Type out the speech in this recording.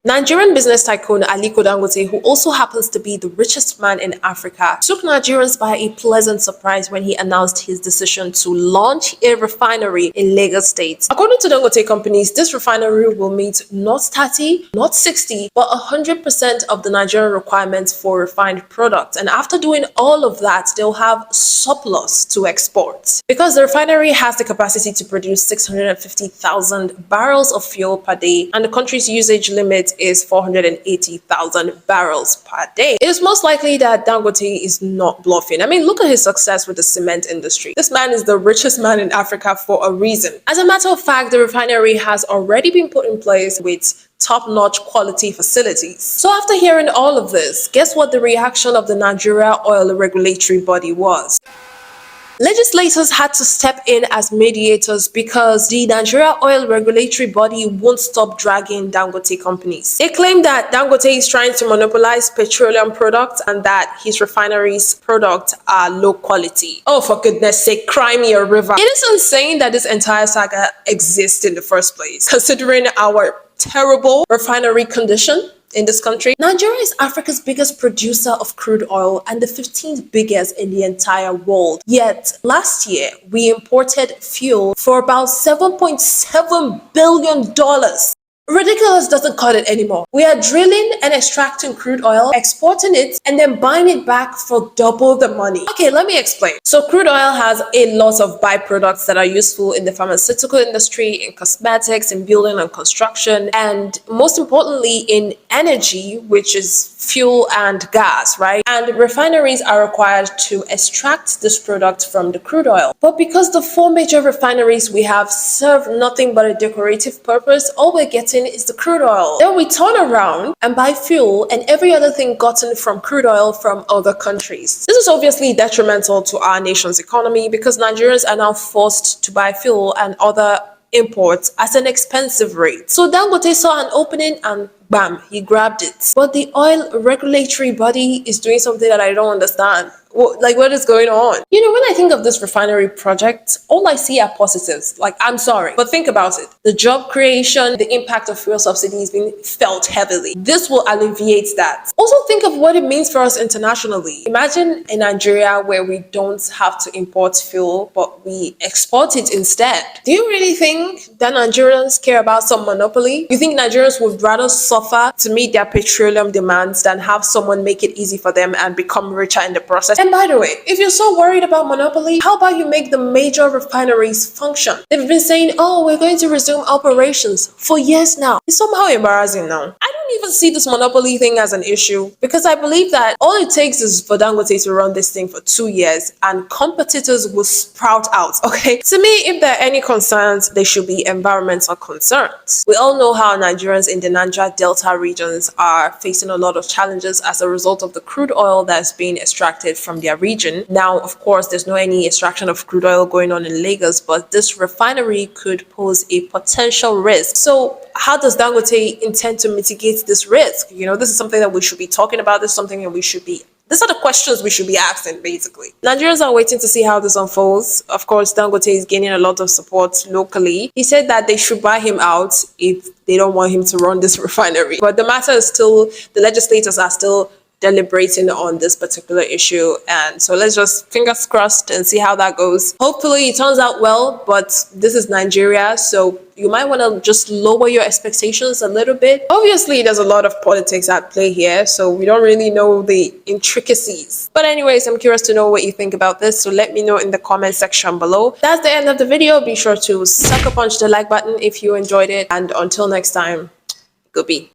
Nigerian business tycoon Aliko Dangote, who also happens to be the richest man in Africa, took Nigerians by a pleasant surprise when he announced his decision to launch a refinery in Lagos State. According to Dangote companies, this refinery will meet not 30, not 60, but 100% of the Nigerian requirements for refined products. And after doing all of that, they'll have surplus to export. Because the refinery has the capacity to produce 650,000 barrels of fuel per day, and the country's usage limit is 480,000 barrels per day. It is most likely that Dangote is not bluffing. I mean, look at his success with the cement industry. This man is the richest man in Africa for a reason. As a matter of fact, the refinery has already been put in place with top-notch quality facilities. So after hearing all of this, guess what the reaction of the Nigeria Oil Regulatory Body was? Legislators had to step in as mediators because the Nigeria Oil Regulatory Body won't stop dragging Dangote companies. They claim that Dangote is trying to monopolize petroleum products and that his refineries' products are low quality. Oh, for goodness sake, cry me a river. It is insane that this entire saga exists in the first place, considering our terrible refinery condition in this country. Nigeria is Africa's biggest producer of crude oil and the 15th biggest in the entire world. Yet, last year, we imported fuel for about $7.7 billion. Ridiculous doesn't cut it anymore. We are drilling and extracting crude oil, exporting it, and then buying it back for double the money. Okay, let me explain. So crude oil has a lot of byproducts that are useful in the pharmaceutical industry, in cosmetics, in building and construction, and most importantly in energy, which is fuel and gas, right? And refineries are required to extract this product from the crude oil. But because the 4 major refineries we have serve nothing but a decorative purpose, all we're getting is the crude oil. Then we turn around and buy fuel and every other thing gotten from crude oil from other countries. This is obviously detrimental to our nation's economy because Nigerians are now forced to buy fuel and other imports at an expensive rate. So Dangote saw an opening and bam, he grabbed it. But the oil regulatory body is doing something that I don't understand. What is going on? You know, when I think of this refinery project, all I see are positives. Like, I'm sorry, but think about it. The job creation, the impact of fuel subsidies being felt heavily. This will alleviate that. Also think of what it means for us internationally. Imagine in Nigeria where we don't have to import fuel, but we export it instead. Do you really think that Nigerians care about some monopoly? You think Nigerians would rather suffer to meet their petroleum demands than have someone make it easy for them and become richer in the process? And by the way, if you're so worried about monopoly, how about you make the major refineries function? They've been saying, oh, we're going to resume operations for years now. It's somehow embarrassing now. I don't even see this monopoly thing as an issue because I believe that all it takes is for Dangote to run this thing for 2 years and competitors will sprout out, okay? To me, if there are any concerns, they should be environmental concerns. We all know how Nigerians in the Niger Delta regions are facing a lot of challenges as a result of the crude oil that's being extracted from their region. Now, of course, there's no any extraction of crude oil going on in Lagos, but this refinery could pose a potential risk. So how does Dangote intend to mitigate this risk? You know, this is something that we should be talking about. This is something that these are the questions we should be asking, basically. Nigerians are waiting to see how this unfolds. Of course, Dangote is gaining a lot of support locally. He said that they should buy him out if they don't want him to run this refinery. But the matter is still, the legislators are still deliberating on this particular issue, and so let's just fingers crossed and see how that goes. Hopefully it turns out well, but this is Nigeria, so you might want to just lower your expectations a little bit. Obviously there's a lot of politics at play here, so we don't really know the intricacies, but anyways, I'm curious to know what you think about this, so let me know in the comment section below. That's the end of the video. Be sure to sucker punch the like button if you enjoyed it, and until next time, goodbye.